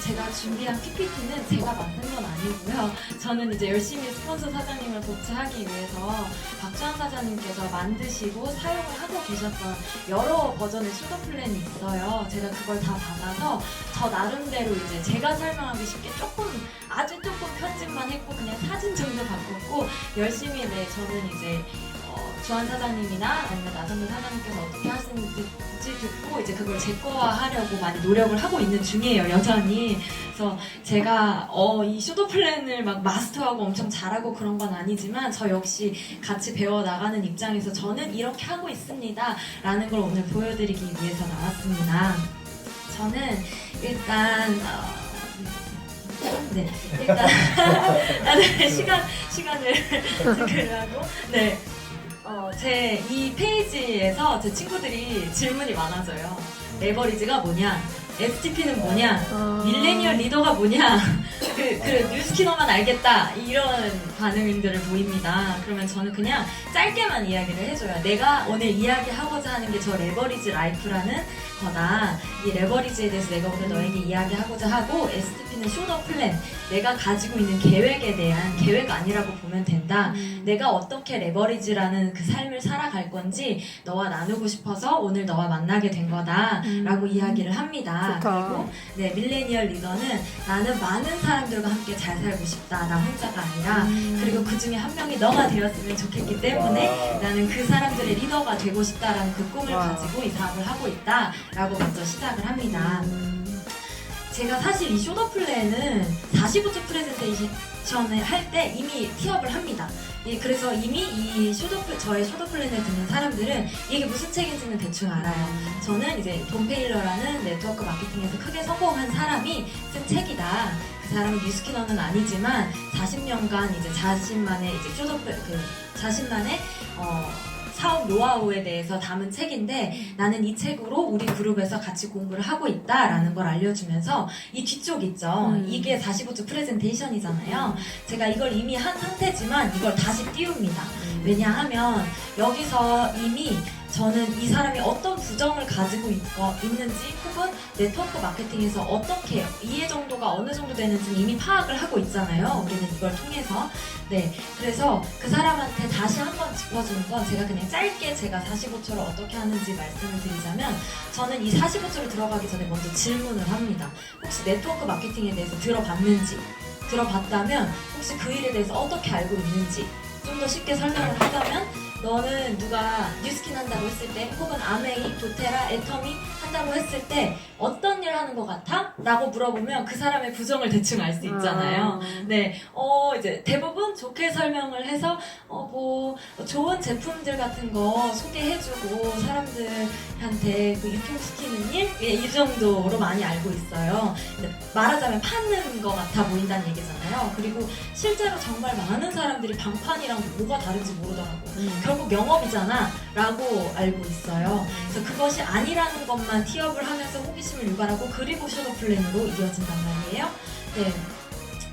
제가 준비한 PPT는 제가 만든 건 아니고요. 저는 이제 열심히 스폰서 사장님을 도취하기 위해서 박주환 사장님께서 만드시고 사용을 하고 계셨던 여러 버전의 슈거 플랜이 있어요. 제가 그걸 다 받아서 저 나름대로 이제 제가 설명하기 쉽게 아주 조금 편집만 했고 그냥 사진 정도 바꿨고 열심히 저는 이제 주한 사장님이나 아니면 나선배 사장님께서 어떻게 하시는지 듣고 이제 그걸 제 거화하려고 많이 노력을 하고 있는 중이에요, 여전히. 그래서 제가 이 슈도 플랜을 막 마스터하고 엄청 잘하고 그런 건 아니지만 저 역시 같이 배워나가는 입장에서 저는 이렇게 하고 있습니다 라는 걸 오늘 보여드리기 위해서 나왔습니다. 저는 일단 일단 시간을 체크를 하고 제 이 페이지에서 제 친구들이 질문이 많아져요. 레버리지가 뭐냐? STP는 뭐냐? 밀레니얼 리더가 뭐냐? 그 뉴스키너만 알겠다. 이런 반응들을 보입니다. 그러면 저는 그냥 짧게만 이야기를 해줘요. 내가 오늘 이야기하고자 하는 게 저 레버리지 라이프라는 거다. 이 레버리지에 대해서 내가 오늘 너에게 이야기하고자 하고 STP는 쇼더 플랜. 내가 가지고 있는 계획에 대한 계획 아니라고 보면 된다. 내가 어떻게 레버리지라는 그 삶을 살아갈 건지 너와 나누고 싶어서 오늘 너와 만나게 된 거다 라고 이야기를 합니다. 좋다. 그리고 밀레니얼 리더는 나는 많은 사람들과 함께 잘 살고 싶다. 나 혼자가 아니라 그리고 그 중에 한 명이 너가 되었으면 좋겠기 때문에 나는 그 사람들의 리더가 되고 싶다라는 그 꿈을 가지고 이 사업을 하고 있다 라고 먼저 시작을 합니다. 제가 사실 이 쇼더 플랜은 45초 프레젠테이션을 할 때 이미 티업을 합니다. 그래서 이미 저의 쇼더 플랜을 듣는 사람들은 이게 무슨 책인지는 대충 알아요. 저는 이제 돈 페일러라는 네트워크 마케팅에서 크게 성공한 사람이 쓴 책이다. 그 사람은 뉴스키너는 아니지만 40년간 이제 자신만의 사업 노하우에 대해서 담은 책인데 나는 이 책으로 우리 그룹에서 같이 공부를 하고 있다라는 걸 알려주면서 이 뒤쪽 있죠. 이게 45초 프레젠테이션이잖아요. 제가 이걸 이미 한 상태지만 이걸 다시 띄웁니다. 왜냐하면 여기서 이미 저는 이 사람이 어떤 부정을 가지고 있는지 혹은 네트워크 마케팅에서 어떻게 이해 정도가 어느 정도 되는지 이미 파악을 하고 있잖아요. 우리는 이걸 통해서. 그래서 그 사람한테 다시 한번 짚어주는 건 제가 그냥 짧게 제가 45초를 어떻게 하는지 말씀을 드리자면 저는 이 45초를 들어가기 전에 먼저 질문을 합니다. 혹시 네트워크 마케팅에 대해서 들어봤다면 혹시 그 일에 대해서 어떻게 알고 있는지 좀 더 쉽게 설명을 하자면 너는 누가 뉴스킨 한다고 했을 때 혹은 아메이, 도테라, 애터미 한다고 했을 때 어떤 일 하는 것 같아? 라고 물어보면 그 사람의 부정을 대충 알 수 있잖아요. 이제 대부분 좋게 설명을 해서 좋은 제품들 같은 거 소개해주고 사람들한테 유통시키는 일? 이 정도로 많이 알고 있어요. 말하자면 파는 것 같아 보인다는 얘기잖아요. 그리고 실제로 정말 많은 사람들이 방판이랑 뭐가 다른지 모르더라고. 결국 영업이잖아 라고 알고 있어요. 그래서 그것이 아니라는 것만 티업을 하면서 호기심을 유발하고 그리고 쇼더 플랜으로 이어진단 말이에요.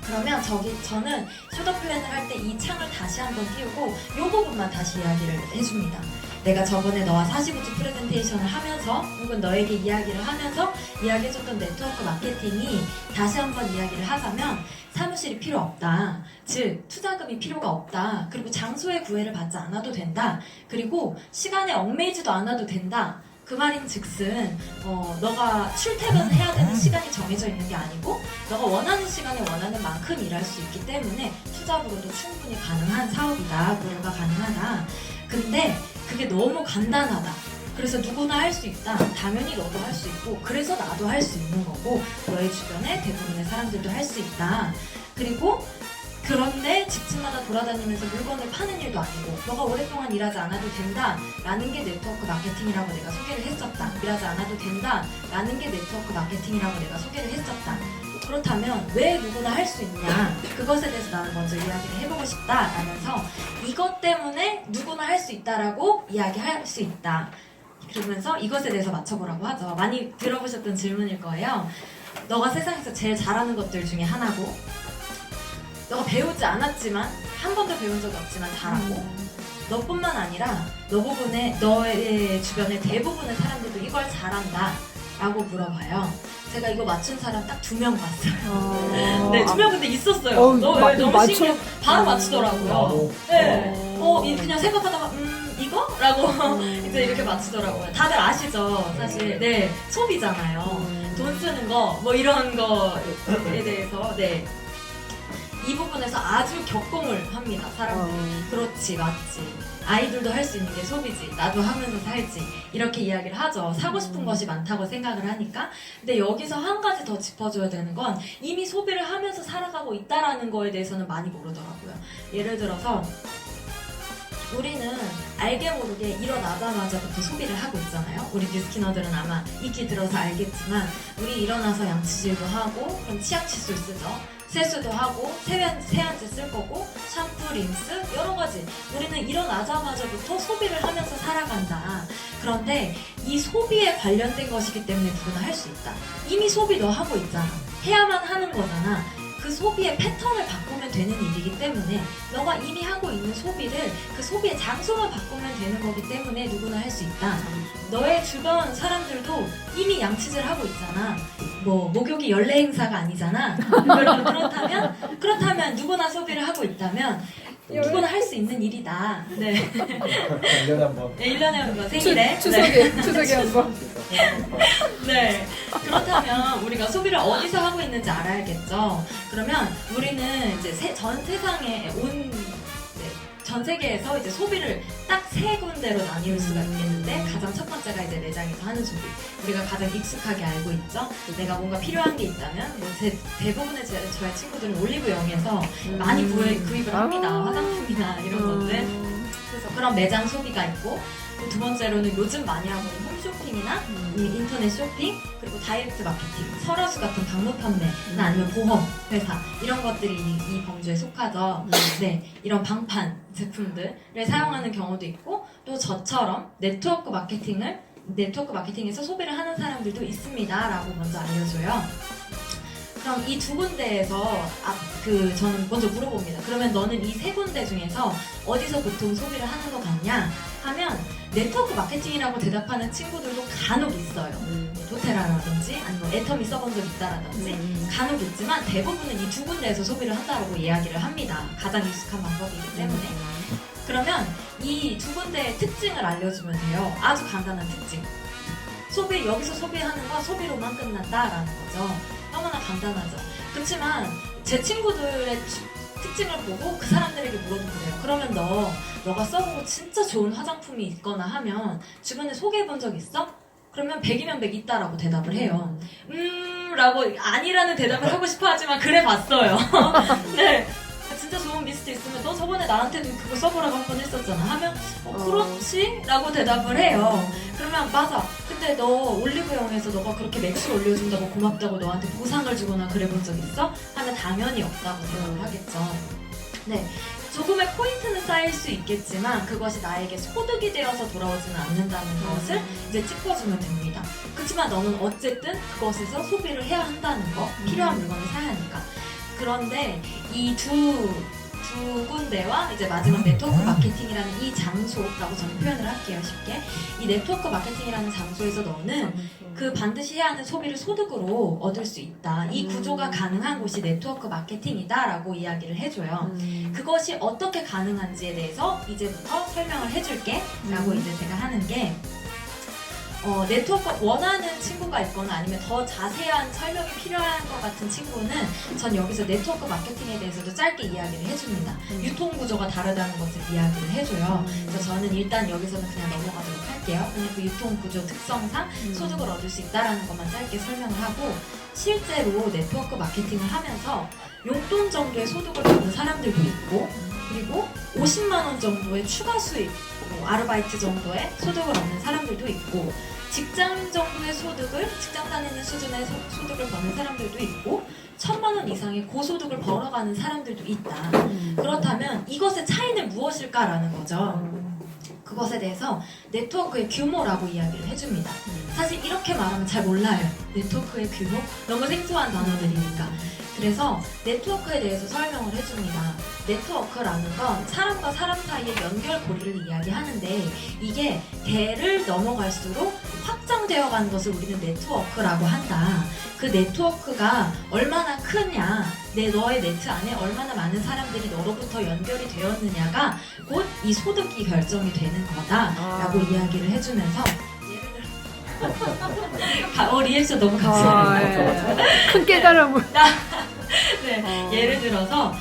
그러면 저는 쇼더 플랜을 할 때 이 창을 다시 한번 띄우고 이 부분만 다시 이야기를 해줍니다. 내가 저번에 너와 45초 프레젠테이션을 하면서 혹은 너에게 이야기를 하면서 이야기해줬던 네트워크 마케팅이 다시 한번 이야기를 하자면 사무실이 필요 없다. 즉 투자금이 필요가 없다. 그리고 장소의 구애를 받지 않아도 된다. 그리고 시간에 얽매이지도 않아도 된다. 그 말인 즉슨 너가 출퇴근해야 되는 시간이 정해져 있는 게 아니고 너가 원하는 시간에 원하는 만큼 일할 수 있기 때문에 투잡으로도 충분히 가능한 사업이다. 고려가 가능하다. 근데 그게 너무 간단하다. 그래서 누구나 할 수 있다. 당연히 너도 할 수 있고 그래서 나도 할 수 있는 거고 너의 주변에 대부분의 사람들도 할 수 있다. 그리고 그런데 집집마다 돌아다니면서 물건을 파는 일도 아니고 너가 오랫동안 일하지 않아도 된다 라는 게 네트워크 마케팅이라고 내가 소개를 했었다. 일하지 않아도 된다 라는 게 네트워크 마케팅이라고 내가 소개를 했었다. 그렇다면 왜 누구나 할 수 있냐 그것에 대해서 나는 먼저 이야기를 해보고 싶다 라면서 이것 때문에 누구나 할 수 있다라고 이야기할 수 있다. 그러면서 이것에 대해서 맞춰보라고 하죠. 많이 들어보셨던 질문일 거예요. 너가 세상에서 제일 잘하는 것들 중에 하나고 너가 배우지 않았지만 한 번도 배운 적이 없지만 잘하고 너뿐만 아니라 너의 주변의 대부분의 사람들도 이걸 잘한다 라고 물어봐요. 제가 이거 맞춘 사람 딱 2명 봤어요. 아. 네, 2명 근데 있었어요. 너무 맞춰? 신기해. 바로 맞추더라고요. 네. 그냥 생각하다가, 이거? 라고 이제 이렇게 맞추더라고요. 다들 아시죠? 사실. 네. 소비잖아요. 돈 쓰는 거, 뭐 이런 거에 대해서. 네. 이 부분에서 아주 격공을 합니다, 사람들이. 그렇지, 맞지. 아이들도 할 수 있는 게 소비지. 나도 하면서 살지. 이렇게 이야기를 하죠. 사고 싶은 것이 많다고 생각을 하니까. 근데 여기서 한 가지 더 짚어줘야 되는 건 이미 소비를 하면서 살아가고 있다라는 거에 대해서는 많이 모르더라고요. 예를 들어서 우리는 알게 모르게 일어나자마자부터 소비를 하고 있잖아요. 우리 뉴스키너들은 아마 익히 들어서 알겠지만 우리 일어나서 양치질도 하고 그럼 치약 칫솔 쓰죠. 세수도 하고 세안제 쓸 거고 샴푸, 린스 여러 가지 우리는 일어나자마자부터 소비를 하면서 살아간다. 그런데 이 소비에 관련된 것이기 때문에 누구나 할 수 있다. 이미 소비 너 하고 있잖아. 해야만 하는 거잖아. 그 소비의 패턴을 바꾸면 되는 일이기 때문에 너가 이미 하고 있는 소비를 그 소비의 장소만 바꾸면 되는 거기 때문에 누구나 할 수 있다. 너의 주변 사람들도 이미 양치질 하고 있잖아. 뭐 목욕이 연례 행사가 아니잖아. 그렇다면 누구나 소비를 하고 있다면 누구나 할 수 있는 일이다. 네. 1년에 한 번. 네, 1년에 한 번 생일에. 추석에 한 번. 네. 그렇다면 우리가 소비를 어디서 하고 있는지 알아야겠죠. 그러면 우리는 이제 전 세상에 전 세계에서 이제 소비를 딱 3군데로 나뉘을 수가 있겠는데 가장 첫 번째가 이제 매장에서 하는 소비. 우리가 가장 익숙하게 알고 있죠. 내가 뭔가 필요한 게 있다면 뭐 대부분의 저의 친구들은 올리브영에서 많이 구입을 합니다. 화장품이나 이런 것들. 그래서 그런 매장 소비가 있고 두 번째로는 요즘 많이 하고 있는 홈쇼핑이나 인터넷 쇼핑 그리고 다이렉트 마케팅, 설화수 같은 방문 판매나 아니면 보험 회사 이런 것들이 이 범주에 속하죠. 네, 이런 방판 제품들을 사용하는 경우도 있고 또 저처럼 네트워크 마케팅에서 소비를 하는 사람들도 있습니다 라고 먼저 알려줘요. 그럼 이 2군데에서 저는 먼저 물어봅니다. 그러면 너는 이 3군데 중에서 어디서 보통 소비를 하는 것 같냐? 하면 네트워크 마케팅이라고 대답하는 친구들도 간혹 있어요. 도테라라든지 아니면 애터미 써본 적 있다라든지 간혹 있지만 대부분은 이 2군데에서 소비를 한다고 이야기를 합니다. 가장 익숙한 방법이기 때문에. 그러면 이 2군데의 특징을 알려주면 돼요. 아주 간단한 특징. 여기서 소비하는 건 소비로만 끝난다라는 거죠. 너무나 간단하죠. 그렇지만 제 친구들의 특징을 보고 그 사람들에게 물어도 그래요. 그러면 너가 써보고 진짜 좋은 화장품이 있거나 하면 주변에 소개해본 적 있어? 그러면 100이면 100 있다라고 대답을 해요. 라고 아니라는 대답을 하고 싶어 하지만 그래 봤어요. 네. 진짜 좋은 미스트 있으면 너 저번에 나한테도 그거 써보라고 한 번 했었잖아 하면 그렇지? 라고 대답을 해요. 그러면 맞아. 근데 너 올리브영에서 너가 그렇게 맥주 올려준다고 고맙다고 너한테 보상을 주거나 그래본 적 있어? 하면 당연히 없다고 대답을 하겠죠. 네. 조금의 포인트는 쌓일 수 있겠지만 그것이 나에게 소득이 되어서 돌아오지는 않는다는 것을 이제 짚어주면 됩니다. 그렇지만 너는 어쨌든 그것에서 소비를 해야 한다는 거, 필요한 물건을 사야 하니까. 그런데 이 두 군데와 이제 마지막 네트워크 마케팅이라는 이 장소라고 저는 표현을 할게요, 쉽게. 이 네트워크 마케팅이라는 장소에서 너는 그 반드시 해야 하는 소비를 소득으로 얻을 수 있다. 이 구조가 가능한 곳이 네트워크 마케팅이다라고 이야기를 해줘요. 그것이 어떻게 가능한지에 대해서 이제부터 설명을 해줄게 라고 이제 제가 하는 게 네트워크 원하는 친구가 있거나 아니면 더 자세한 설명이 필요한 것 같은 친구는 전 여기서 네트워크 마케팅에 대해서도 짧게 이야기를 해줍니다. 유통 구조가 다르다는 것을 이야기를 해줘요. 그래서 저는 일단 여기서는 그냥 넘어가도록 할게요. 그냥 그 유통 구조 특성상 소득을 얻을 수 있다는 것만 짧게 설명을 하고 실제로 네트워크 마케팅을 하면서 용돈 정도의 소득을 받는 사람들도 있고 그리고 50만 원 정도의 추가 수입 아르바이트 정도의 소득을 얻는 사람들도 있고 직장 정도의 직장 다니는 수준의 소득을 버는 사람들도 있고 1,000만 원 이상의 고소득을 벌어가는 사람들도 있다. 그렇다면 이것의 차이는 무엇일까라는 거죠. 그것에 대해서 네트워크의 규모라고 이야기를 해줍니다. 사실 이렇게 말하면 잘 몰라요. 네트워크의 규모? 너무 생소한 단어들이니까. 그래서 네트워크에 대해서 설명을 해줍니다. 네트워크라는 건 사람과 사람 사이의 연결고리를 이야기하는데 이게 대를 넘어갈수록 확장되어 가는 것을 우리는 네트워크라고 한다. 그 네트워크가 얼마나 크냐, 너의 네트 안에 얼마나 많은 사람들이 너로부터 연결이 되었느냐가 곧 이 소득이 결정이 되는 거다라고 이야기를 해주면서 예를 들어 리액션 너무 감사해요. 큰 깨달음을. 네, 예를 들어서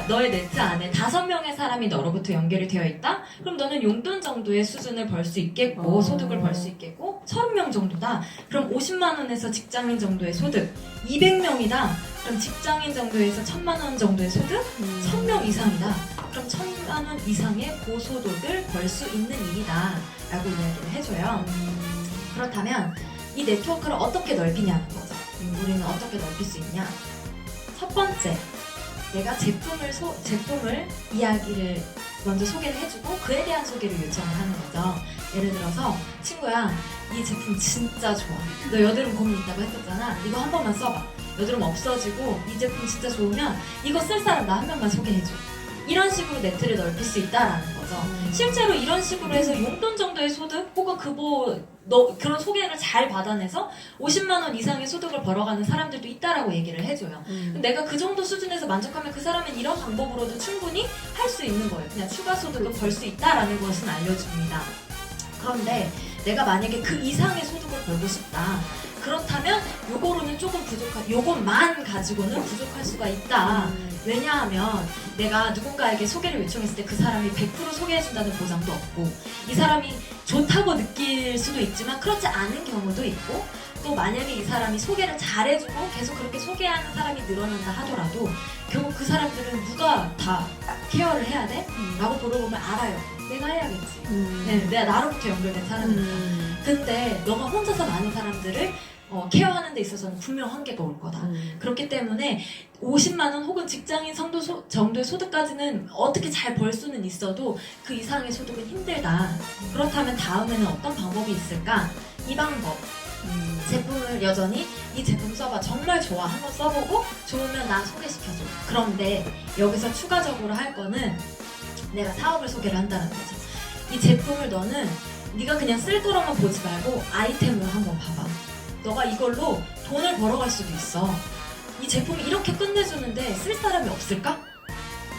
너의 네트 안에 5명의 사람이 너로부터 연결이 되어 있다? 그럼 너는 용돈 정도의 수준을 벌 수 있겠고 소득을 벌 수 있겠고 30명 정도다? 그럼 50만 원에서 직장인 정도의 소득 200명이다? 그럼 직장인 정도에서 1000만 원 정도의 소득? 1000명 이상이다? 그럼 1000만 원 이상의 고소득을 벌 수 있는 일이다 라고 이야기를 해줘요. 그렇다면 이 네트워크를 어떻게 넓히냐는 거죠. 우리는 어떻게 넓힐 수 있냐? 첫 번째, 내가 제품을 이야기를 먼저 소개를 해주고 그에 대한 소개를 요청을 하는 거죠. 예를 들어서 친구야, 이 제품 진짜 좋아. 너 여드름 고민 있다고 했었잖아. 이거 한 번만 써봐. 여드름 없어지고 이 제품 진짜 좋으면 이거 쓸 사람 나 한 명만 소개해줘. 이런 식으로 네트를 넓힐 수 있다라는 거죠. 실제로 이런 식으로 해서 용돈 정도의 소득 혹은 그런 소개를 잘 받아내서 50만 원 이상의 소득을 벌어가는 사람들도 있다라고 얘기를 해줘요. 내가 그 정도 수준에서 만족하면 그 사람은 이런 방법으로도 충분히 할 수 있는 거예요. 그냥 추가 소득을 벌 수 있다라는 것은 알려줍니다. 그런데 내가 만약에 그 이상의 소득을 벌고 싶다. 그렇다면 요거로는 조금 요것만 가지고는 부족할 수가 있다. 왜냐하면 내가 누군가에게 소개를 요청했을 때 그 사람이 100% 소개해준다는 보장도 없고 이 사람이 좋다고 느낄 수도 있지만 그렇지 않은 경우도 있고 또 만약에 이 사람이 소개를 잘해주고 계속 그렇게 소개하는 사람이 늘어난다 하더라도 결국 그 사람들은 누가 다 케어를 해야 돼? 라고 물어보면 알아요. 내가 해야겠지. 네, 내가 나로부터 연결된 사람이니까. 근데 너가 혼자서 많은 사람들을 케어하는 데 있어서는 분명 한계가 올 거다. 그렇기 때문에 50만 원 혹은 직장인 정도의 소득까지는 어떻게 잘 벌 수는 있어도 그 이상의 소득은 힘들다. 그렇다면 다음에는 어떤 방법이 있을까? 이 방법. 제품을 여전히 이 제품 써봐. 정말 좋아. 한번 써보고 좋으면 나 소개시켜줘. 그런데 여기서 추가적으로 할 거는 내가 사업을 소개를 한다는 거죠. 이 제품을 너는 네가 그냥 쓸 거로만 보지 말고 아이템으로 한번 봐봐. 너가 이걸로 돈을 벌어갈 수도 있어. 이 제품이 이렇게 끝내주는데 쓸 사람이 없을까?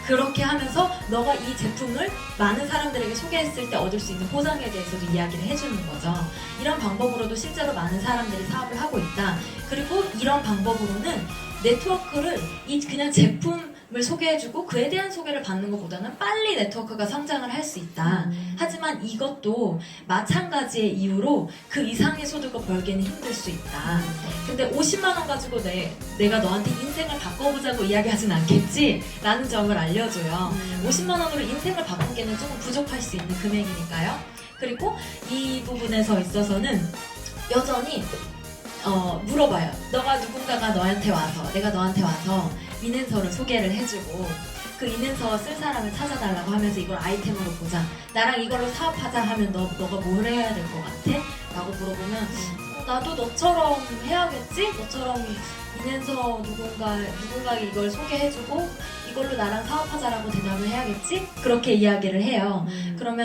그렇게 하면서 너가 이 제품을 많은 사람들에게 소개했을 때 얻을 수 있는 보상에 대해서도 이야기를 해주는 거죠. 이런 방법으로도 실제로 많은 사람들이 사업을 하고 있다. 그리고 이런 방법으로는 네트워크를 그냥 제품을 소개해주고 그에 대한 소개를 받는 것보다는 빨리 네트워크가 성장을 할 수 있다. 하지만 이것도 마찬가지의 이유로 그 이상의 소득을 벌기는 힘들 수 있다. 근데 50만 원 가지고 내가 너한테 인생을 바꿔보자고 이야기하진 않겠지? 라는 점을 알려줘요. 50만 원으로 인생을 바꾸기에는 조금 부족할 수 있는 금액이니까요. 그리고 이 부분에서 있어서는 여전히 물어봐요. 누군가가 내가 너한테 와서 인앤서를 소개를 해주고 그 인앤서 쓸 사람을 찾아달라고 하면서 이걸 아이템으로 보자. 나랑 이걸로 사업하자 하면 너가 뭘 해야 될 것 같아? 라고 물어보면 나도 너처럼 해야겠지? 너처럼 인앤서 누군가 이걸 소개해주고 이걸로 나랑 사업하자라고 대답을 해야겠지? 그렇게 이야기를 해요. 그럼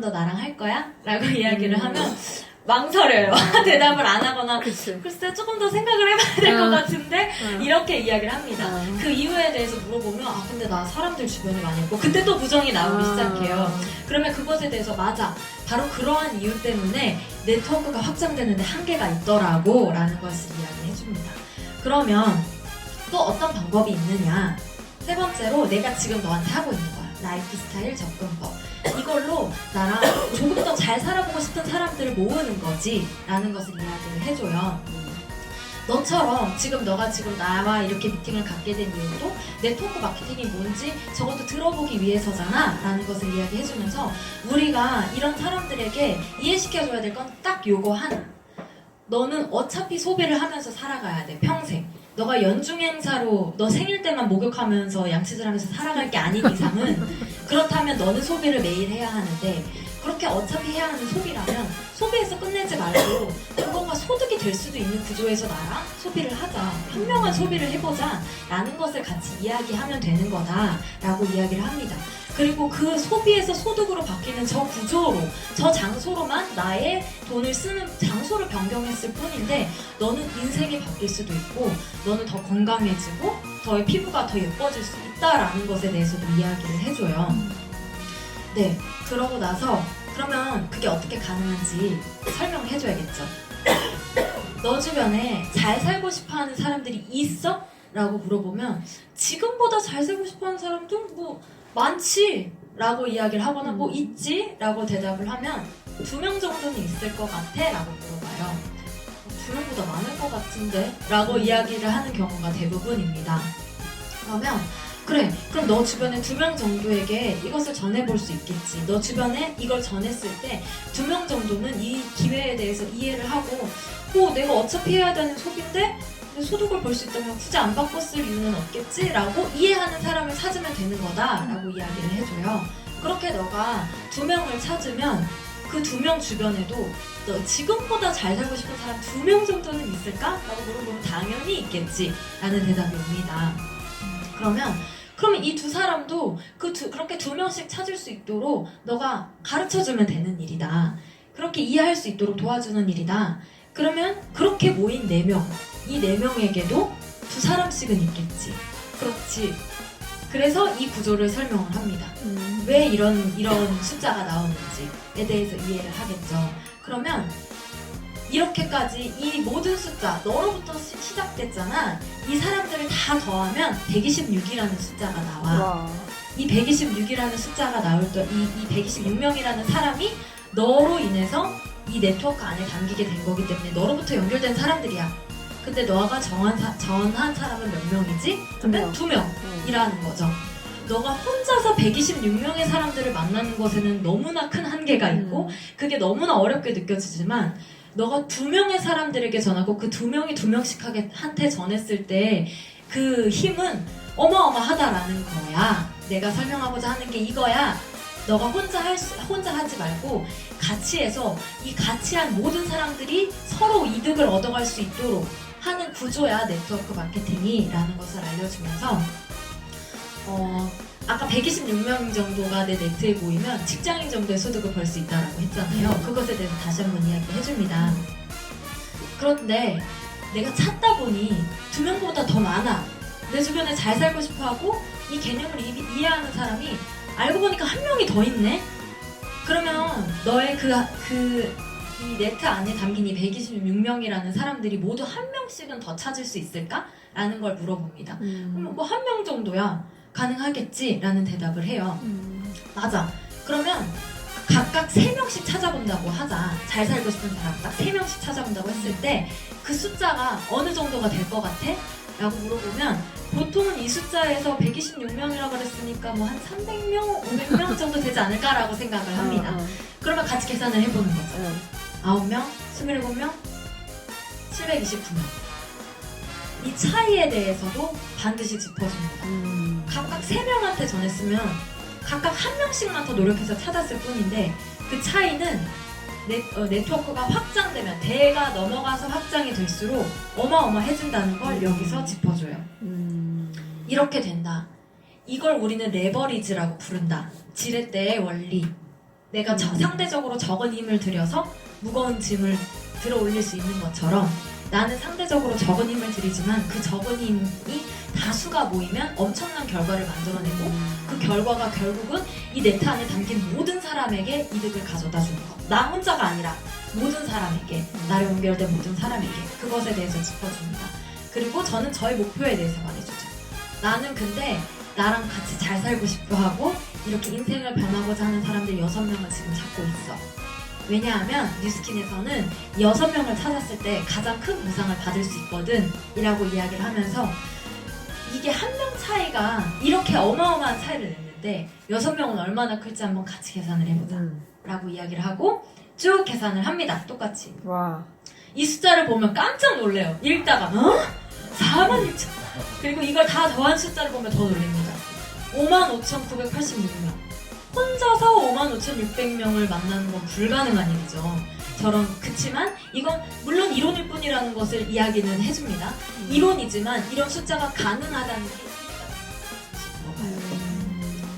너 나랑 할 거야? 라고 이야기를 하면 망설여요. 대답을 안 하거나 글쎄 조금 더 생각을 해봐야 될 것 같은데 이렇게 이야기를 합니다. 그 이유에 대해서 물어보면 근데 나 사람들 주변에 많이 없고 그때 또 부정이 나오기 시작해요. 그러면 그것에 대해서 맞아. 바로 그러한 이유 때문에 네트워크가 확장되는데 한계가 있더라고 라는 것을 이야기해줍니다. 그러면 또 어떤 방법이 있느냐. 세 번째로 내가 지금 너한테 하고 있는 거야. 라이프 스타일 접근법. 이걸로 나랑 조금 더 잘 살아보고 싶은 사람들을 모으는 거지 라는 것을 이야기를 해줘요. 너처럼 너가 지금 나와 이렇게 미팅을 갖게 된 이유도 네트워크 마케팅이 뭔지 적어도 들어보기 위해서잖아 라는 것을 이야기해주면서 우리가 이런 사람들에게 이해시켜줘야 될 건 딱 요거 하나. 너는 어차피 소비를 하면서 살아가야 돼. 평생. 너가 연중행사로 너 생일 때만 목욕하면서 양치질 하면서 살아갈 게 아닌 이상은 그렇다면 너는 소비를 매일 해야 하는데 그렇게 어차피 해야 하는 소비라면 소비에서 끝내지 말고 그거가 소득이 될 수도 있는 구조에서 나랑 소비를 하자. 현명한 소비를 해보자. 라는 것을 같이 이야기하면 되는 거다. 라고 이야기를 합니다. 그리고 그 소비에서 소득으로 바뀌는 저 구조로, 저 장소로만 나의 돈을 쓰는 장소를 변경했을 뿐인데 너는 인생이 바뀔 수도 있고 너는 더 건강해지고 너의 피부가 더 예뻐질 수 있다라는 것에 대해서도 이야기를 해줘요. 네, 그러고 나서 그러면 그게 어떻게 가능한지 설명을 해줘야겠죠. 너 주변에 잘 살고 싶어하는 사람들이 있어? 라고 물어보면 지금보다 잘 살고 싶어하는 사람도 뭐 많지? 라고 이야기를 하거나 뭐 있지? 라고 대답을 하면 2명 정도는 있을 것 같아? 라고 물어봐요. 2명보다 많을 것 같은데? 라고 이야기를 하는 경우가 대부분입니다. 그러면 그래, 그럼 너 주변에 2명 정도에게 이것을 전해볼 수 있겠지. 너 주변에 이걸 전했을 때 2명 정도는 이 기회에 대해서 이해를 하고 내가 어차피 해야 되는 소비인데 소득을 볼 수 있다면 굳이 안 바꿨을 이유는 없겠지? 라고 이해하는 사람을 찾으면 되는 거다 라고 이야기를 해줘요. 그렇게 너가 2명을 찾으면 그 2명 주변에도 너 지금보다 잘 살고 싶은 사람 2명 정도는 있을까? 라고 물어보면 당연히 있겠지 라는 대답이 옵니다. 그러면 이 2사람도 그렇게 2명씩 찾을 수 있도록 너가 가르쳐주면 되는 일이다. 그렇게 이해할 수 있도록 도와주는 일이다. 그러면 그렇게 모인 4명, 이 4명에게도 2사람씩은 있겠지. 그렇지. 그래서 이 구조를 설명을 합니다. 왜 이런 숫자가 나오는지에 대해서 이해를 하겠죠. 그러면 이렇게까지 이 모든 숫자, 너로부터 시작됐잖아. 이 사람들을 다 더하면 126이라는 숫자가 나와. 와. 이 126이라는 숫자가 나올 때 이 126명이라는 사람이 너로 인해서 이 네트워크 안에 담기게 된 거기 때문에 너로부터 연결된 사람들이야. 근데 너가 전한 사람은 몇 명이지? 그러면 2명이라는 거죠. 너가 혼자서 126명의 사람들을 만나는 것에는 너무나 큰 한계가 있고 그게 너무나 어렵게 느껴지지만 너가 2명의 사람들에게 전하고 그 2명이 2명씩 한테 전했을 때 그 힘은 어마어마하다라는 거야. 내가 설명하고자 하는 게 이거야. 너가 혼자 하지 말고 같이 해서 이 같이 한 모든 사람들이 서로 이득을 얻어갈 수 있도록 하는 구조야 네트워크 마케팅이라는 것을 알려주면서 아까 126명 정도가 내 네트에 모이면 직장인 정도의 소득을 벌 수 있다라고 했잖아요. 그것에 대해서 다시 한번 이야기를 해줍니다. 그런데 내가 찾다 보니 2명보다 더 많아. 내 주변에 잘 살고 싶어하고 이 개념을 이해하는 사람이 알고 보니까 1명이 더 있네? 그러면 너의 이 네트 안에 담긴 이 126명이라는 사람들이 모두 1명씩은 더 찾을 수 있을까? 라는 걸 물어봅니다. 그럼 뭐 1명 정도야 가능하겠지? 라는 대답을 해요. 맞아. 그러면 각각 3명씩 찾아본다고 하자. 잘 살고 싶은 사람 딱 3명씩 찾아본다고 했을 때 그 숫자가 어느 정도가 될 것 같아? 라고 물어보면 보통은 이 숫자에서 126명이라고 그랬으니까 뭐 한 300명, 500명 정도 되지 않을까라고 생각을 합니다. 그러면 같이 계산을 해보는 거죠. 9명, 27명, 729명. 이 차이에 대해서도 반드시 짚어줍니다. 각각 3명한테 전했으면 각각 1명씩만 더 노력해서 찾았을 뿐인데 그 차이는 네트워크가 확장되면 대가 넘어가서 확장이 될수록 어마어마해진다는 걸 여기서 짚어줘요. 이렇게 된다. 이걸 우리는 레버리지라고 부른다. 지렛대의 원리. 내가 상대적으로 적은 힘을 들여서 무거운 짐을 들어 올릴 수 있는 것처럼 나는 상대적으로 적은 힘을 들이지만 그 적은 힘이 다수가 모이면 엄청난 결과를 만들어내고 그 결과가 결국은 이 네트 안에 담긴 모든 사람에게 이득을 가져다 주는 것. 나 혼자가 아니라 모든 사람에게, 나를 연결된 모든 사람에게 그것에 대해서 짚어줍니다. 그리고 저는 저의 목표에 대해서 말해주죠. 나는 근데 나랑 같이 잘 살고 싶어 하고 이렇게 인생을 변하고자 하는 사람들 6명을 지금 찾고 있어. 왜냐하면 뉴스킨에서는 6명을 찾았을 때 가장 큰 보상을 받을 수 있거든 이라고 이야기를 하면서 이게 1명 차이가 이렇게 어마어마한 차이를 냈는데 6명은 얼마나 클지 한번 같이 계산을 해보자 라고 이야기를 하고 쭉 계산을 합니다. 똑같이. 와. 이 숫자를 보면 깜짝 놀래요. 읽다가 46,000 그리고 이걸 다 더한 숫자를 보면 더 놀랍니다. 55,986명 혼자서 55,600명을 만나는 건 불가능한 일이죠. 그치만 이건 물론 이론일 뿐이라는 것을 이야기는 해줍니다. 이론이지만 이런 숫자가 가능하다는 게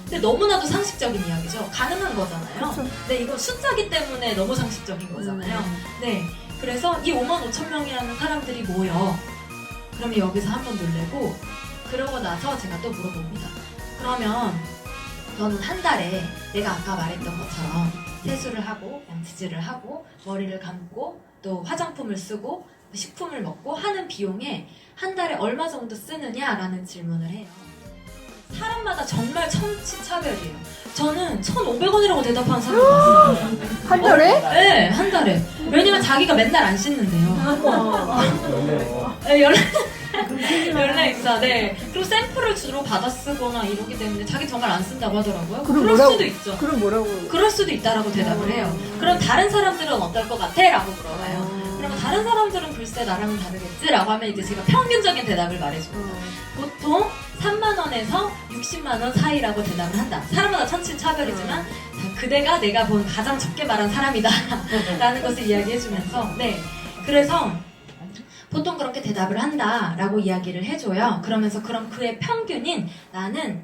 근데 너무나도 상식적인 이야기죠. 가능한 거잖아요. 그쵸. 네, 이거 숫자기 때문에 너무 상식적인 거잖아요. 네, 그래서 이 55,000명이라는 사람들이 모여. 그러면 여기서 한번 놀래고 그러고 나서 제가 또 물어봅니다. 그러면 너는 한 달에 내가 아까 말했던 것처럼 세수를 하고 양치질을 하고 머리를 감고 또 화장품을 쓰고 식품을 먹고 하는 비용에 한 달에 얼마 정도 쓰느냐라는 질문을 해요. 사람마다 정말 천치차별이에요. 저는 1,500원이라고 대답하는 사람을 봤어요. 한 달에? 네, 한 달에. 왜냐면 자기가 맨날 안 씻는데요. 네, 연락 있어. 네. 그리고 샘플을 주로 받아 쓰거나 이러기 때문에 자기 정말 안 쓴다고 하더라고요. 그럼 그럴 뭐라고- 수도 있죠. 그럼 뭐라고? 그럴 수도 있다라고 대답을 해요. 그럼 다른 사람들은 어떨 것 같아? 라고 물어봐요. 그러면 다른 사람들은 글쎄 나랑은 다르겠지? 라고 하면 이제 제가 평균적인 대답을 말해줍니다. 보통 3만원에서 60만원 사이라고 대답을 한다. 사람마다 천치차별이지만 자, 그대가 내가 본 가장 적게 말한 사람이다 라는 것을 이야기해주면서 네, 그래서 보통 그렇게 대답을 한다라고 이야기를 해줘요. 그러면서 그럼 그의 평균인 나는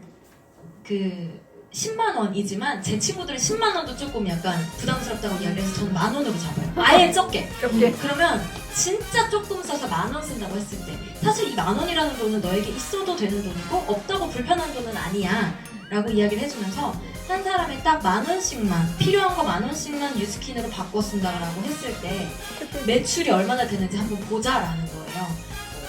그 10만원이지만 제 친구들은 10만원도 조금 약간 부담스럽다고 이야기해서 저는 만원으로 잡아요. 아예 적게. 그러면 진짜 조금 써서 10,000원 쓴다고 했을 때 사실 이 10,000원이라는 돈은 너에게 있어도 되는 돈이고 없다고 불편한 돈은 아니야 라고 이야기를 해주면서 한 사람이 딱 10,000원씩만 필요한 거 10,000원씩만 뉴스킨으로 바꿔 쓴다라고 했을 때 매출이 얼마나 되는지 한번 보자라는 거예요.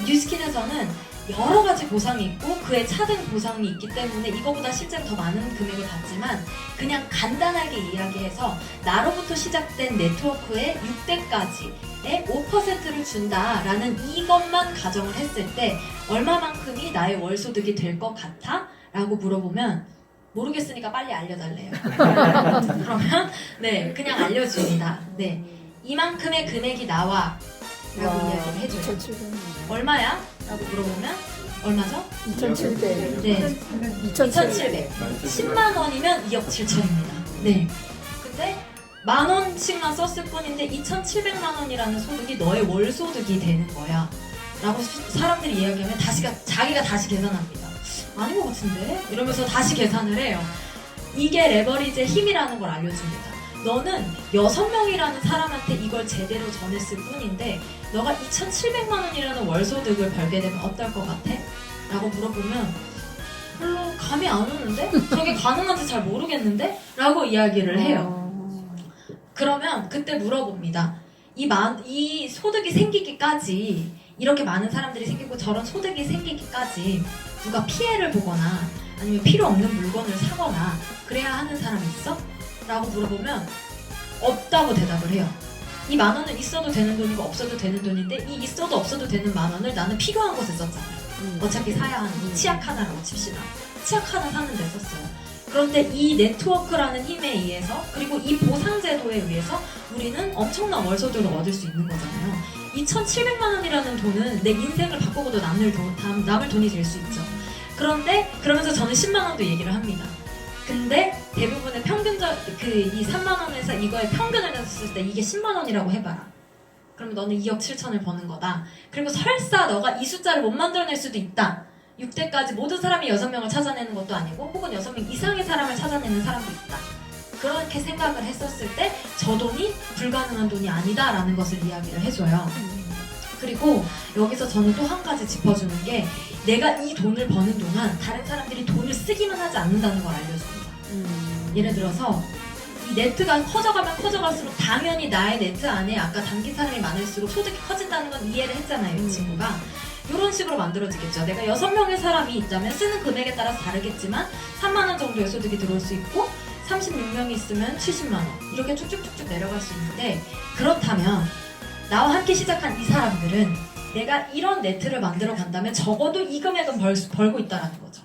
뉴스킨에서는 여러 가지 보상이 있고 그에 차등 보상이 있기 때문에 이거보다 실제로 더 많은 금액을 받지만 그냥 간단하게 이야기해서 나로부터 시작된 네트워크의 6대까지의 5%를 준다라는 이것만 가정을 했을 때 얼마만큼이 나의 월소득이 될 것 같아? 라고 물어보면 모르겠으니까 빨리 알려달래요. 그러면 네, 그냥 알려줍니다. 네, 이만큼의 금액이 나와 라고 이야기를 해줘요. 2,700. 얼마야? 라고 물어보면 얼마죠? 2,700. 네, 2,700. 10만 원이면 2억 7천입니다. 네. 근데 10,000원씩만 썼을 뿐인데 2,700만 원이라는 소득이 너의 월 소득이 되는 거야. 라고 사람들이 이야기하면 자기가 다시 계산합니다. 아닌 것 같은데? 이러면서 다시 계산을 해요. 이게 레버리지의 힘이라는 걸 알려줍니다. 너는 6명이라는 사람한테 이걸 제대로 전했을 뿐인데 너가 2,700만 원이라는 월소득을 벌게 되면 어떨 것 같아? 라고 물어보면 별로 감이 안 오는데? 저게 가능한지 잘 모르겠는데? 라고 이야기를 해요. 그러면 그때 물어봅니다. 이 소득이 생기기까지 이렇게 많은 사람들이 생기고 저런 소득이 생기기까지 누가 피해를 보거나 아니면 필요 없는 물건을 사거나 그래야 하는 사람이 있어? 라고 물어보면 없다고 대답을 해요. 이 10,000원은 있어도 되는 돈이고 없어도 되는 돈인데 이 있어도 없어도 되는 10,000원을 나는 필요한 곳에 썼잖아요. 어차피 사야 하는 치약 하나라고 칩시다. 치약 하나 사는 데 썼어요. 그런데 이 네트워크라는 힘에 의해서 그리고 이 보상제도에 의해서 우리는 엄청난 월소득을 얻을 수 있는 거잖아요. 2,700만 원이라는 돈은 내 인생을 바꾸고도 남을 돈이 될 수 있죠. 그런데 그러면서 저는 10만 원도 얘기를 합니다. 근데 대부분의 평균적 이 3만 원에서 이거의 평균을 했을 때 이게 10만 원이라고 해봐라. 그러면 너는 2억 7천을 버는 거다. 그리고 설사 너가 이 숫자를 못 만들어낼 수도 있다. 6대까지 모든 사람이 6명을 찾아내는 것도 아니고 혹은 6명 이상의 사람을 찾아내는 사람도 있다. 그렇게 생각을 했었을 때 저 돈이 불가능한 돈이 아니다라는 것을 이야기를 해줘요. 그리고 여기서 저는 또 한 가지 짚어주는 게 내가 이 돈을 버는 동안 다른 사람들이 돈을 쓰기만 하지 않는다는 걸 알려줍니다. 예를 들어서 이 네트가 커져가면 커져갈수록 당연히 나의 네트 안에 아까 담긴 사람이 많을수록 소득이 커진다는 건 이해를 했잖아요, 이 친구가. 이런 식으로 만들어지겠죠. 내가 6명의 사람이 있다면 쓰는 금액에 따라서 다르겠지만 3만 원 정도의 소득이 들어올 수 있고 36명이 있으면 70만 원 이렇게 쭉쭉쭉쭉 내려갈 수 있는데 그렇다면 나와 함께 시작한 이 사람들은 내가 이런 네트를 만들어 간다면 적어도 이 금액은 벌고 있다라는 거죠.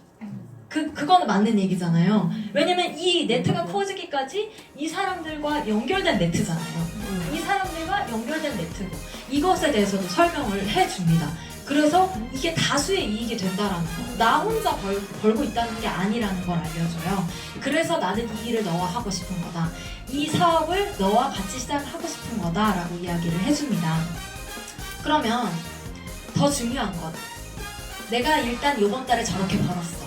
그거는 맞는 얘기잖아요. 왜냐면 이 네트가 커지기까지 이 사람들과 연결된 네트잖아요. 이 사람들과 연결된 네트고 이것에 대해서도 설명을 해줍니다. 그래서 이게 다수의 이익이 된다라는 거. 나 혼자 벌고 있다는 게 아니라는 걸 알려줘요. 그래서 나는 이 일을 너와 하고 싶은 거다. 이 사업을 너와 같이 시작하고 싶은 거다라고 이야기를 해줍니다. 그러면 더 중요한 건 내가 일단 요번 달에 저렇게 벌었어.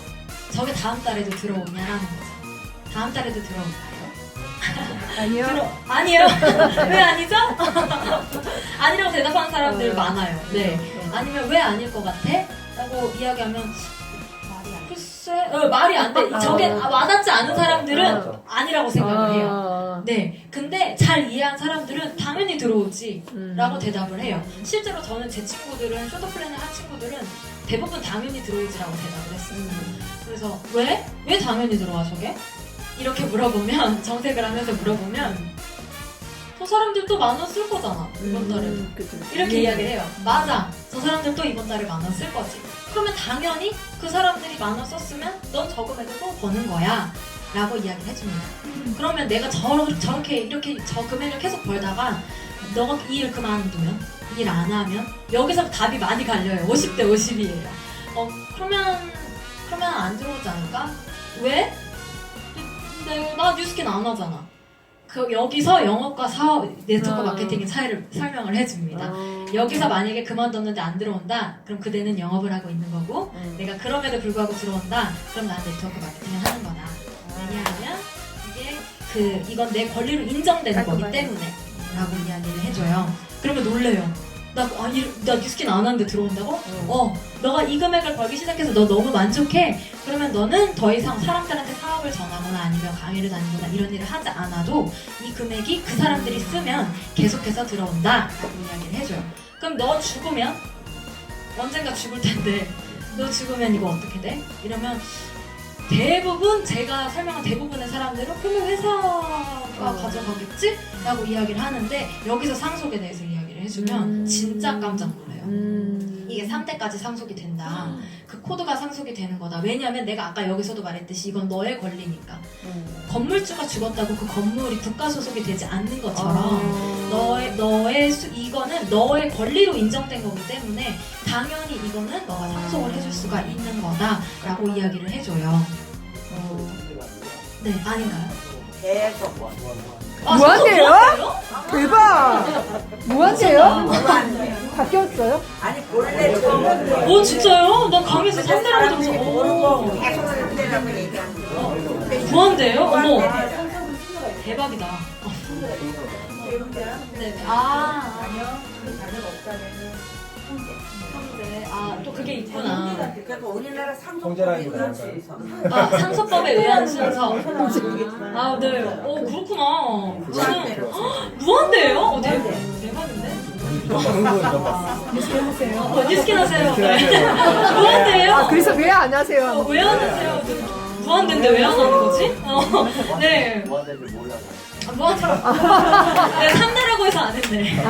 저게 다음 달에도 들어오냐라는 거죠. 다음 달에도 들어올까요? 아니요. 아니요. 왜 아니죠? 아니라고 대답하는 사람들 많아요. 네. 아니면 왜 아닐 것 같아? 라고 이야기하면 글쎄 말이 안 돼. 저게 와닿지 않은 사람들은 아니라고 생각을 해요. 네. 근데 잘 이해한 사람들은 당연히 들어오지 라고 대답을 해요. 실제로 저는 제 친구들은 쇼더 플래닝 한 친구들은 대부분 당연히 들어오지라고 대답을 했어요. 그래서 왜? 왜 당연히 들어와 저게? 이렇게 물어보면 정색을 하면서 물어보면 저 사람들 또 10,000원 쓸 거잖아 이번 달에도 이렇게 이야기를 해요. 맞아, 저 사람들 또 이번 달에 10,000원 쓸 거지. 그러면 당연히 그 사람들이 10,000원 썼으면 넌 저 금액을 또 버는 거야 라고 이야기를 해줍니다. 그러면 내가 저렇게 이렇게 저 금액을 계속 벌다가 너가 이 일 그만두면, 일 안 하면 여기서 답이 많이 갈려요. 50대 50이에요. 그러면 안 들어오지 않을까? 왜? 나 뉴스킨 안 하잖아. 여기서 영업과 사업, 네트워크 마케팅의 차이를 설명을 해줍니다. 여기서 만약에 그만뒀는데 안 들어온다? 그럼 그대는 영업을 하고 있는 거고, 내가 그럼에도 불구하고 들어온다? 그럼 난 네트워크 마케팅을 하는 거다. 왜냐하면 이건 내 권리로 인정되는 거기 때문에 라고 이야기를 해줘요. 그러면 놀래요. 나 뉴스킨 안 하는데 들어온다고? 너가 이 금액을 벌기 시작해서 너 너무 만족해? 그러면 너는 더 이상 사람들한테 사업을 전하거나 아니면 강의를 다니거나 이런 일을 하지 않아도 이 금액이 그 사람들이 쓰면 계속해서 들어온다 라고 이야기를 해줘요. 그럼 너 죽으면 언젠가 죽을 텐데 너 죽으면 이거 어떻게 돼? 이러면 대부분 제가 설명한 대부분의 사람들은 그러면 회사가 가져가겠지? 라고 이야기를 하는데 여기서 상속에 대해서 이야기를 해주면 진짜 깜짝 놀라요. 이게 3대까지 상속이 된다. 그 코드가 상속이 되는 거다. 왜냐면 내가 아까 여기서도 말했듯이 이건 너의 권리니까. 건물주가 죽었다고 그 건물이 국가 소속이 되지 않는 것처럼 이거는 너의 권리로 인정된 거기 때문에 당연히 이거는 너가 상속을 해줄 수가 있는 거다라고 이야기를 해줘요. 네, 아닌가요? 계속 무한대요? 대박! 무한대요? 바뀌었어요? 아니 본래 처음에 오 진짜요? 나 강의에서 3대라고 들어서 모르고 계속 상대라고 얘기하는 거. 무한대요? 어머 대박이다. 네. 아니요. 형제. 또 그게 있구나. 그러니까 우리나라 상속법에 의한 순서. 상속법에 의한 순서. 네. 그렇구나. 저는 무한대예요? 대박인데? 뉴스킨 하세요. 네. 무한대예요? 그래서 왜 안 하세요? 왜 안 하세요? 무한대인데 왜 안 하는 거지? 네. 무한대. 네, 3대라고 해서 안 했네.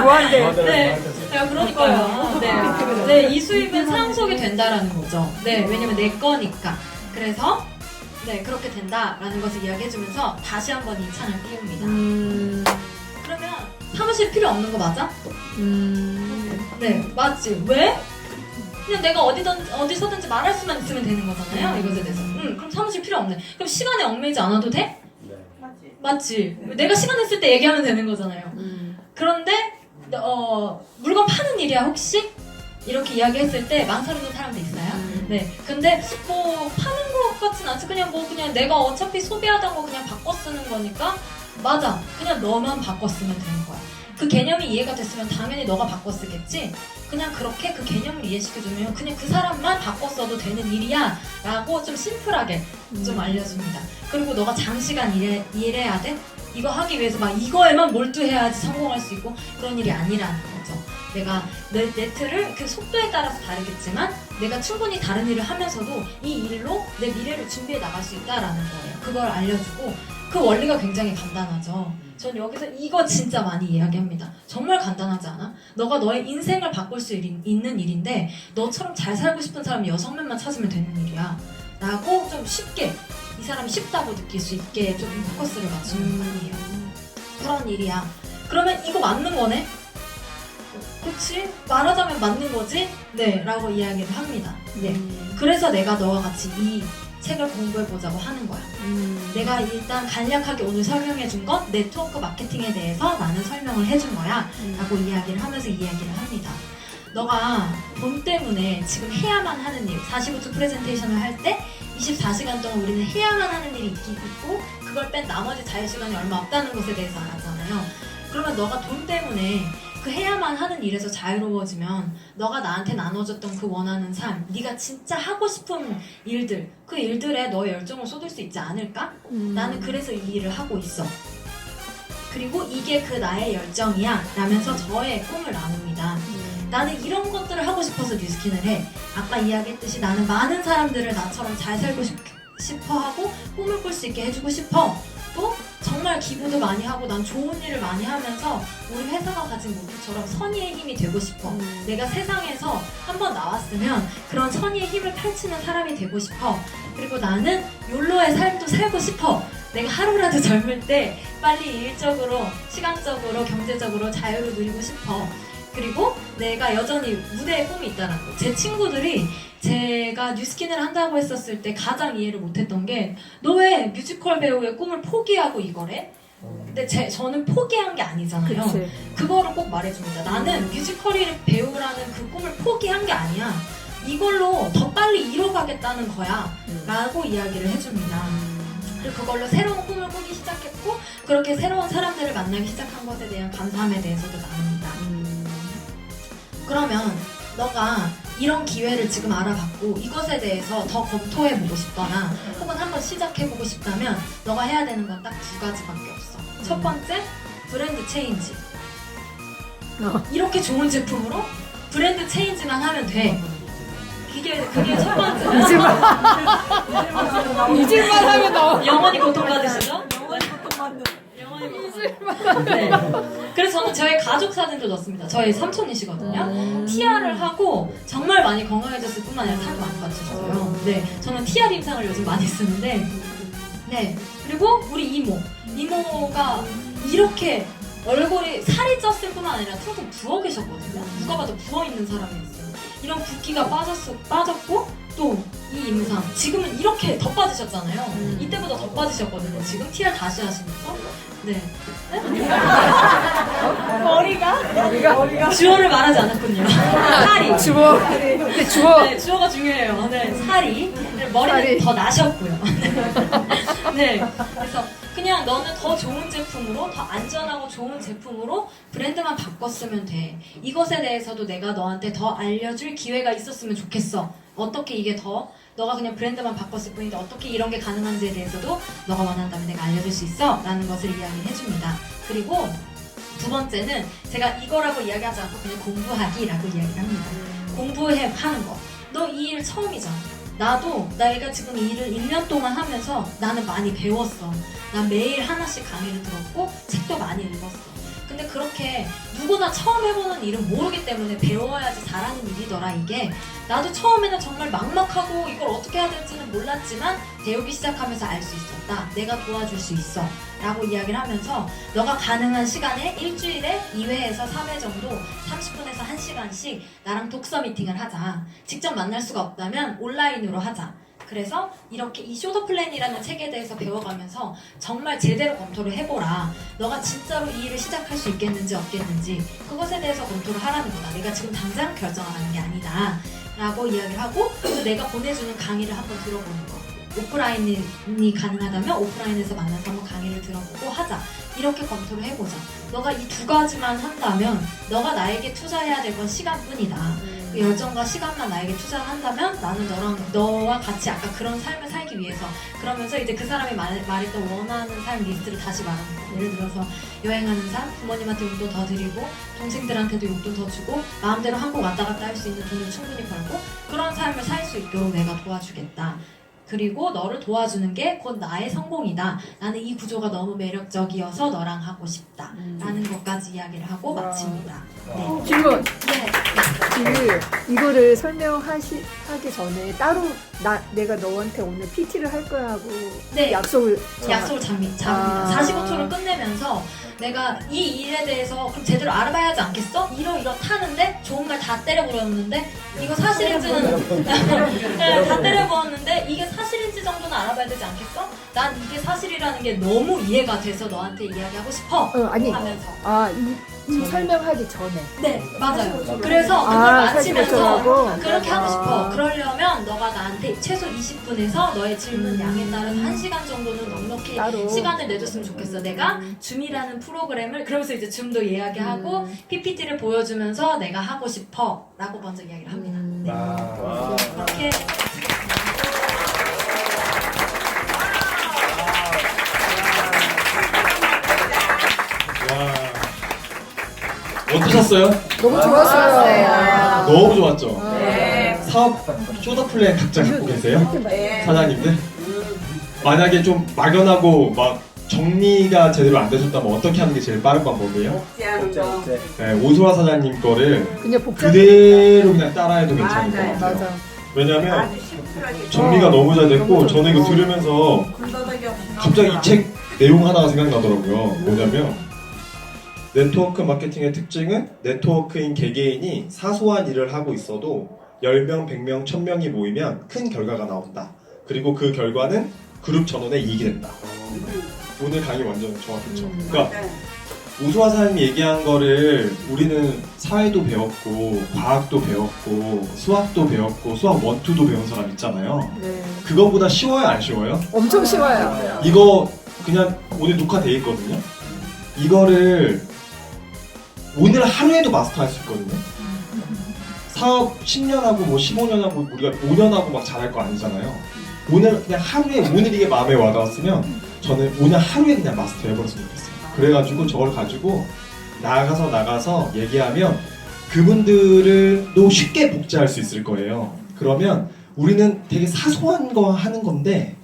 무한대. 네. 그러니까요. 네, 이 수입은 상속이 된다라는 거죠. 네, 왜냐면 내 거니까. 그래서 네, 그렇게 된다라는 것을 이야기해주면서 다시 한번 이 창을 띄웁니다. 그러면 사무실 필요 없는 거 맞아? 네, 맞지. 왜? 그냥 내가 어디서든지 말할 수만 있으면 되는 거잖아요. 이것에 대해서. 그럼 사무실 필요 없네. 그럼 시간에 얽매이지 않아도 돼? 맞지. 내가 시간 있을 때 얘기하면 되는 거잖아요. 그런데 물건 파는 일이야 혹시? 이렇게 이야기했을 때 망설이는 사람도 있어요. 네. 근데 파는 것 같진 않지. 그냥 내가 어차피 소비하던 거 그냥 바꿔 쓰는 거니까 맞아. 그냥 너만 바꿔 쓰면 되는 거야. 그 개념이 이해가 됐으면 당연히 너가 바꿔 쓰겠지. 그냥 그렇게 그 개념을 이해시켜주면 그냥 그 사람만 바꿔 써도 되는 일이야 라고 좀 심플하게 좀 알려줍니다. 그리고 너가 장시간 일해야 돼? 이거 하기 위해서 막 이거에만 몰두해야지 성공할 수 있고 그런 일이 아니라는 거죠. 내가 네트를 그 속도에 따라서 다르겠지만 내가 충분히 다른 일을 하면서도 이 일로 내 미래를 준비해 나갈 수 있다라는 거예요. 그걸 알려주고 그 원리가 굉장히 간단하죠. 전 여기서 이거 진짜 많이 이야기합니다. 정말 간단하지 않아? 너가 너의 인생을 바꿀 수 있는 일인데 너처럼 잘 살고 싶은 사람 6명만 찾으면 되는 일이야 라고 좀 쉽게 이 사람이 쉽다고 느낄 수 있게 좀 포커스를 맞추는 편이에요. 그런 일이야. 그러면 이거 맞는 거네? 그치? 말하자면 맞는 거지? 네, 라고 이야기를 합니다. 네. 그래서 내가 너와 같이 이 책을 공부해보자고 하는 거야. 내가 일단 간략하게 오늘 설명해준 건 네트워크 마케팅에 대해서 나는 설명을 해준 거야. 라고 이야기를 하면서 이야기를 합니다. 너가 돈 때문에 지금 해야만 하는 일, 45초 프레젠테이션을 할 때 24시간 동안 우리는 해야만 하는 일이 있고 그걸 뺀 나머지 자유시간이 얼마 없다는 것에 대해서 알았잖아요. 그러면 너가 돈 때문에 그 해야만 하는 일에서 자유로워지면 너가 나한테 나눠줬던 그 원하는 삶, 네가 진짜 하고 싶은 일들, 그 일들에 너의 열정을 쏟을 수 있지 않을까? 나는 그래서 이 일을 하고 있어. 그리고 이게 그 나의 열정이야 라면서 저의 꿈을 나눕니다. 나는 이런 것들을 하고 싶어서 뉴스킨을 해. 아까 이야기했듯이 나는 많은 사람들을 나처럼 잘 살고 싶어 하고 꿈을 꿀 수 있게 해주고 싶어. 또 정말 기부도 많이 하고 난 좋은 일을 많이 하면서 우리 회사가 가진 모토처럼 선의의 힘이 되고 싶어. 내가 세상에서 한번 나왔으면 그런 선의의 힘을 펼치는 사람이 되고 싶어. 그리고 나는 욜로의 삶도 살고 싶어. 내가 하루라도 젊을 때 빨리 일적으로, 시간적으로, 경제적으로 자유를 누리고 싶어. 그리고 내가 여전히 무대에 꿈이 있다는 거. 제 친구들이 제가 뉴스킨을 한다고 했었을 때 가장 이해를 못했던 게 너 왜 뮤지컬 배우의 꿈을 포기하고 이거래? 근데 저는 포기한 게 아니잖아요. 그치. 그거를 꼭 말해줍니다. 나는 뮤지컬 배우라는 그 꿈을 포기한 게 아니야. 이걸로 더 빨리 이뤄가겠다는 거야. 라고 이야기를 해줍니다. 그리고 그걸로 새로운 꿈을 꾸기 시작했고 그렇게 새로운 사람들을 만나기 시작한 것에 대한 감사함에 대해서도 나눕니다. 그러면 너가 이런 기회를 지금 알아봤고 이것에 대해서 더 검토해보고 싶거나 혹은 한번 시작해보고 싶다면 너가 해야 되는 건 딱 두 가지밖에 없어. 첫 번째, 브랜드 체인지. 이렇게 좋은 제품으로 브랜드 체인지만 하면 돼. 그게 첫 번째. 이질만 하면 나와. 영원히 고통받으시죠? 네. 그래서 저는 저희 가족 사진도 넣었습니다. 저희 삼촌이시거든요. TR을 하고 정말 많이 건강해졌을 뿐만 아니라 살도 많이 빠지셨어요. 네, 저는 TR 임상을 요즘 많이 쓰는데, 네. 그리고 우리 이모가 이렇게 얼굴이 살이 쪘을 뿐만 아니라 퉁퉁 부어 계셨거든요. 누가 봐도 부어 있는 사람이었어요. 이런 붓기가 빠졌고 또 이 임상 지금은 이렇게 더 빠지셨잖아요. 이때보다 더 빠지셨거든요. 지금 TR 다시 하시면서 네. 머리가 주어를 말하지 않았군요. 살이 주워. 근데 주워. 네, 주어가 중요해요. 네, 살이 머리는 살이. 더 나셨고요. 네, 그래서 그냥 너는 더 좋은 제품으로 더 안전하고 좋은 제품으로 브랜드만 바꿨으면 돼. 이것에 대해서도 내가 너한테 더 알려줄 기회가 있었으면 좋겠어. 어떻게 이게 더 너가 그냥 브랜드만 바꿨을 뿐인데 어떻게 이런 게 가능한지에 대해서도 너가 원한다면 내가 알려줄 수 있어 라는 것을 이야기를 해줍니다. 그리고 두 번째는 제가 이거라고 이야기하지 않고 그냥 공부하기라고 이야기를 합니다. 공부하는 거. 너 이 일 처음이잖아. 나도 내가 지금 이 일을 1년 동안 하면서 나는 많이 배웠어. 난 매일 하나씩 강의를 들었고 책도 많이 읽었어. 근데 그렇게 누구나 처음 해보는 일은 모르기 때문에 배워야지 잘하는 일이더라 이게. 나도 처음에는 정말 막막하고 이걸 어떻게 해야 될지는 몰랐지만 배우기 시작하면서 알 수 있었다. 내가 도와줄 수 있어 라고 이야기를 하면서 너가 가능한 시간에 일주일에 2회에서 3회 정도 30분에서 1시간씩 나랑 독서 미팅을 하자. 직접 만날 수가 없다면 온라인으로 하자. 그래서 이렇게 이 쇼더 플랜이라는 책에 대해서 배워가면서 정말 제대로 검토를 해보라. 너가 진짜로 이 일을 시작할 수 있겠는지 없겠는지 그것에 대해서 검토를 하라는 거다. 내가 지금 당장 결정하라는 게 아니다 라고 이야기를 하고 또 내가 보내주는 강의를 한번 들어보는 거. 오프라인이 가능하다면 오프라인에서 만나서 한번 강의를 들어보고 하자. 이렇게 검토를 해보자. 너가 이 두 가지만 한다면 너가 나에게 투자해야 될 건 시간뿐이다. 그 열정과 시간만 나에게 투자를 한다면 나는 너와 같이 아까 그런 삶을 살기 위해서 그러면서 이제 그 사람이 말했던 원하는 삶 리스트를 다시 말하는 거예요. 예를 들어서 여행하는 삶, 부모님한테 용돈 더 드리고 동생들한테도 용돈 더 주고 마음대로 한국 왔다 갔다 할 수 있는 돈을 충분히 벌고 그런 삶을 살 수 있도록 내가 도와주겠다. 그리고 너를 도와주는 게 곧 나의 성공이다. 나는 이 구조가 너무 매력적이어서 너랑 하고 싶다. 라는 것까지 이야기를 하고 마칩니다. 네. 질문. 네. 이거를 설명하기 전에 따로 내가 너한테 오늘 PT를 할 거야 하고 네. 약속을 약속을 잡니다. 아. 45초를 끝내면서 내가 이 일에 대해서 그럼 제대로 알아봐야 하지 않겠어? 이렇다는데 좋은 말 다 때려부었는데 이거 사실인지는 네, 다 때려부었는데 이게 사실인지 정도는 알아봐야 되지 않겠어? 난 이게 사실이라는 게 너무 이해가 돼서 너한테 이야기하고 싶어 아니 하면서 이 설명하기 전에 네 맞아요. 그래서 그걸 사실 마치면서 결정하고 그렇게 하고 싶어. 그러려면 너가 나한테 최소 20분에서 너의 질문 양에 따른 1시간 정도는 넉넉히 따로. 시간을 내줬으면 좋겠어. 내가 줌이라는 프로그램을 그러면서 이제 줌도 이야기하고 PPT를 보여주면서 내가 하고 싶어 라고 먼저 이야기를 합니다. 네. 와. 그렇게 어떠셨어요? 너무 좋았어요. 너무 좋았죠? 네. 사업 쇼더 플랜 각자 갖고 계세요? 사장님들? 만약에 좀 막연하고 막 정리가 제대로 안 되셨다면 어떻게 하는 게 제일 빠른 방법이에요? 복제하는 거. 네, 오소화 사장님 거를 그냥 복잡. 그대로 그냥 따라해도 괜찮을 것 맞아요. 같아요. 맞아. 왜냐면 아주 심플하게. 정리가 너무 잘 됐고 너무 저는 이거 좋고. 들으면서 군더더기 없이. 갑자기 이 책 내용 하나가 생각나더라고요. 뭐냐면 네트워크 마케팅의 특징은 네트워크인 개개인이 사소한 일을 하고 있어도 10명, 100명, 1000명이 모이면 큰 결과가 나온다. 그리고 그 결과는 그룹 전원의 이익이 된다. 오늘 강의 완전 정확했죠. 그러니까 네. 우수화 사장님이 얘기한 거를 우리는 사회도 배웠고 과학도 배웠고 수학도 배웠고 수학 원투도 배운 사람 있잖아요. 네. 그거보다 쉬워요, 안 쉬워요? 엄청 쉬워요. 이거 그냥 오늘 녹화돼 있거든요. 이거를 오늘 하루에도 마스터할 수 있거든요. 사업 10년하고 뭐 15년하고 우리가 5년하고 막 잘할 거 아니잖아요. 오늘 그냥 하루에 오늘 이게 마음에 와닿았으면 저는 오늘 하루에 그냥 마스터 해버렸으면 좋겠어요. 그래가지고 저걸 가지고 나가서 얘기하면 그분들도 쉽게 복제할 수 있을 거예요. 그러면 우리는 되게 사소한 거 하는 건데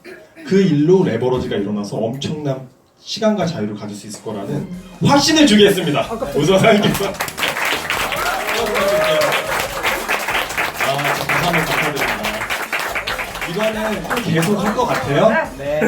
그 일로 레버러지가 일어나서 엄청난 시간과 자유를 가질 수 있을 거라는 확신을 주겠습니다. 오수아 사장님께서. 감사합니다. 이거는 좀 계속 할 것 같아요. 네.